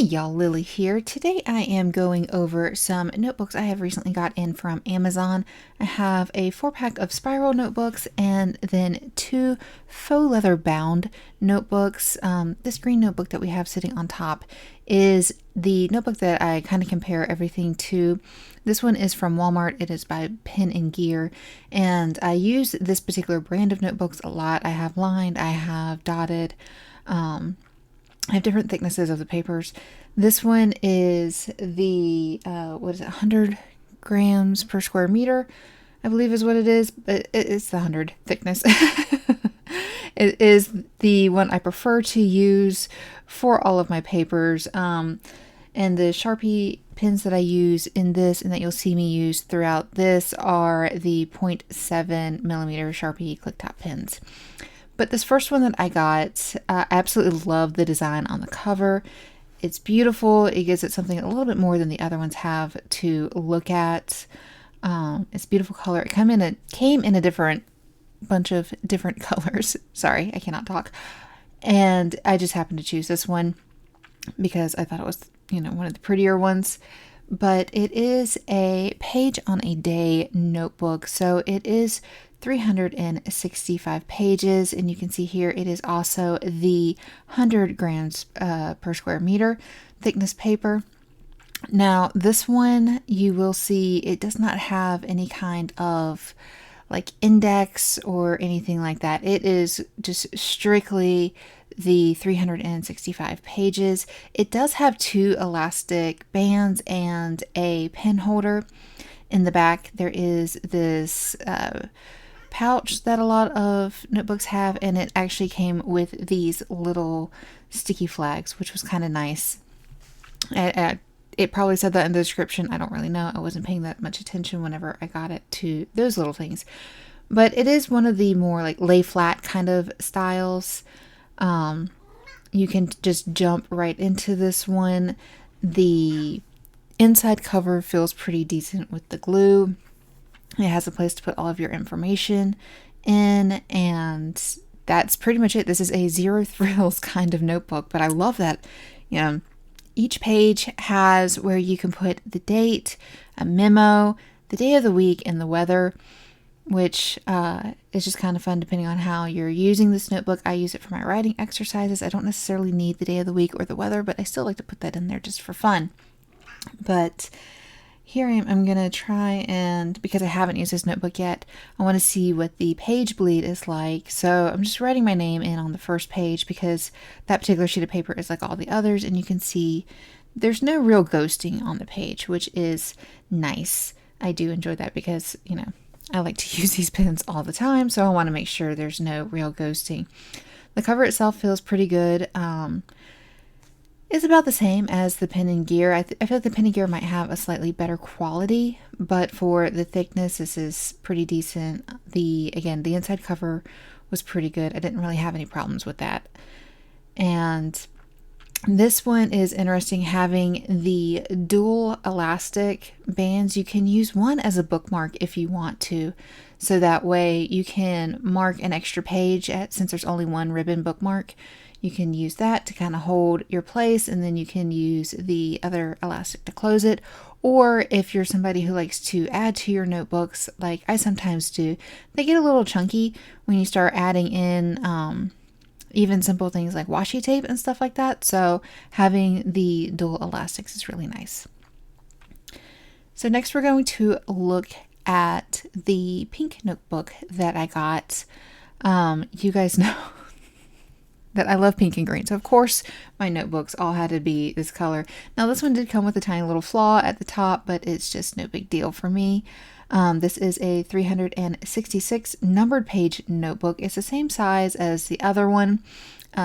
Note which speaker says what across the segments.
Speaker 1: Hey y'all, Lily here. Today I am going over some notebooks I have recently got in from Amazon. I have a 4-pack of spiral notebooks and then 2 faux leather bound notebooks. This green notebook that we have sitting on top is the notebook that I kind of compare everything to. This one is from Walmart. It is by Pen and Gear, and I use this particular brand of notebooks a lot. I have lined, I have dotted, I have different thicknesses of the papers. This one is the, 100 grams per square meter, I believe is what it is, but it's the 100 thickness. It is the one I prefer to use for all of my papers. And the Sharpie pens that I use in this and that you'll see me use throughout this are the 0.7 millimeter Sharpie click top pens. But this first one that I got, I absolutely love the design on the cover. It's beautiful. It gives it something a little bit more than the other ones have to look at. It's beautiful color. It came in a different bunch of different colors. Sorry, I cannot talk. And I just happened to choose this one because I thought it was, one of the prettier ones. But it is a page on a day notebook. So it is 365 pages, and you can see here it is also the 100 grams per square meter thickness paper. Now this one, you will see it does not have any kind of like index or anything like that. It is just strictly the 365 pages. It does have 2 elastic bands and a pen holder. In the back there is this pouch that a lot of notebooks have, and it actually came with these little sticky flags, which was kind of nice. It probably said that in the description. I don't really know. I wasn't paying that much attention whenever I got it to those little things. But it is one of the more like lay flat kind of styles. You can just jump right into this one. The inside cover feels pretty decent with the glue. It has a place to put all of your information in, and that's pretty much it. This is a zero thrills kind of notebook, but I love that, each page has where you can put the date, a memo, the day of the week, and the weather, which is just kind of fun depending on how you're using this notebook. I use it for my writing exercises. I don't necessarily need the day of the week or the weather, but I still like to put that in there just for fun. But here I am. I'm going to try and, because I haven't used this notebook yet, I want to see what the page bleed is like. So I'm just writing my name in on the first page because that particular sheet of paper is like all the others. And you can see there's no real ghosting on the page, which is nice. I do enjoy that because, I like to use these pens all the time. So I want to make sure there's no real ghosting. The cover itself feels pretty good. Is about the same as the Pen and Gear. I feel like the Pen and Gear might have a slightly better quality, but for the thickness, this is pretty decent. The inside cover was pretty good. I didn't really have any problems with that. And this one is interesting, having the dual elastic bands. You can use one as a bookmark if you want to. So that way you can mark an extra page since there's only one ribbon bookmark. You can use that to kind of hold your place, and then you can use the other elastic to close it. Or if you're somebody who likes to add to your notebooks, like I sometimes do, they get a little chunky when you start adding in even simple things like washi tape and stuff like that. So having the dual elastics is really nice. So next we're going to look at the pink notebook that I got. You guys know that I love pink and green. So of course my notebooks all had to be this color. Now this one did come with a tiny little flaw at the top, but it's just no big deal for me. This is a 366 numbered page notebook. It's the same size as the other one,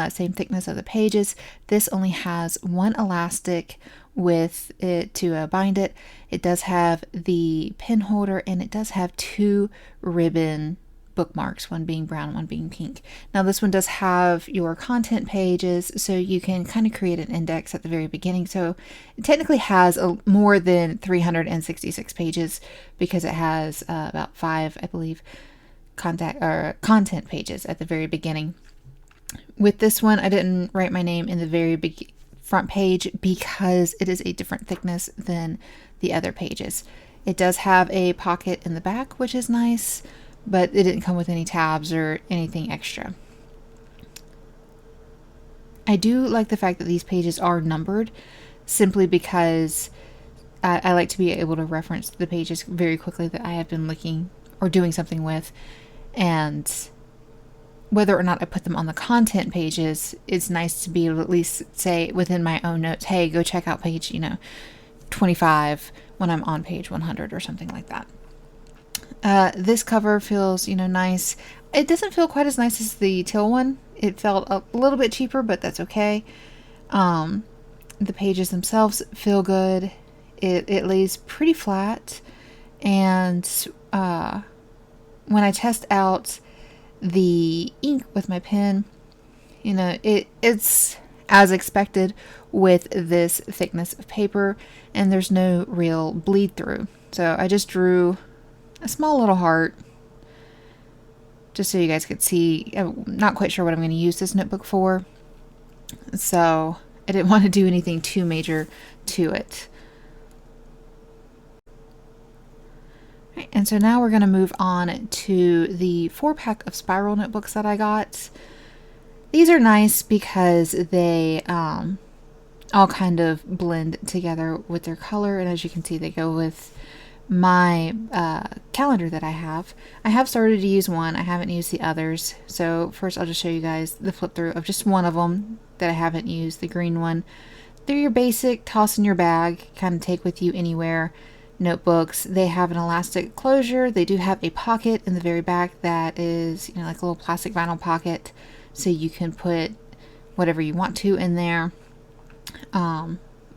Speaker 1: same thickness of the pages. This only has one elastic with it to bind it. It does have the pen holder, and it does have 2 ribbon bookmarks, one being brown, one being pink. Now this one does have your content pages, so you can kind of create an index at the very beginning. So it technically has more than 366 pages because it has about 5, I believe, content pages at the very beginning. With this one, I didn't write my name in the very front page because it is a different thickness than the other pages. It does have a pocket in the back, which is nice, but it didn't come with any tabs or anything extra. I do like the fact that these pages are numbered, simply because I like to be able to reference the pages very quickly that I have been looking or doing something with, and whether or not I put them on the content pages, it's nice to be able to at least say within my own notes, hey, go check out page 25 when I'm on page 100 or something like that. This cover feels nice. It doesn't feel quite as nice as the teal one. It felt a little bit cheaper, but that's okay. The pages themselves feel good. It lays pretty flat, and when I test out the ink with my pen, it's as expected with this thickness of paper, and there's no real bleed through. So I just drew a small little heart just so you guys could see. I'm not quite sure what I'm going to use this notebook for, so I didn't want to do anything too major to it. Right, and so now we're going to move on to the 4-pack of spiral notebooks that I got. These are nice because they all kind of blend together with their color, and as you can see, they go with my calendar that I have. I have started to use one. I haven't used the others. So first I'll just show you guys the flip through of just one of them that I haven't used, the green one. They're your basic toss in your bag, kind of take with you anywhere notebooks. They have an elastic closure. They do have a pocket in the very back that is like a little plastic vinyl pocket, so you can put whatever you want to in there.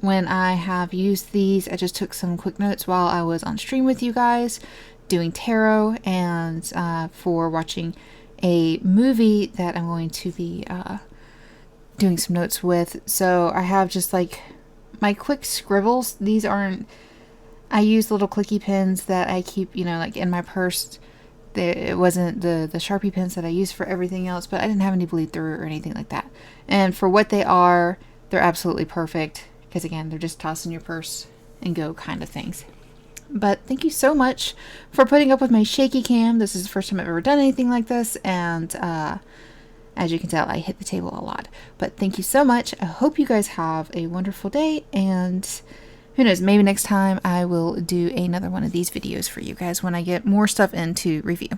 Speaker 1: When I have used these, I just took some quick notes while I was on stream with you guys doing tarot, and for watching a movie that I'm going to be doing some notes with. So I have just like my quick scribbles. These aren't, I use little clicky pens that I keep like in my purse. It wasn't the Sharpie pens that I use for everything else, but I didn't have any bleed through or anything like that. And for what they are, they're absolutely perfect, because again, they're just toss in your purse and go kind of things. But thank you so much for putting up with my shaky cam. This is the first time I've ever done anything like this, and as you can tell, I hit the table a lot. But thank you so much. I hope you guys have a wonderful day, and who knows, maybe next time I will do another one of these videos for you guys when I get more stuff in to review.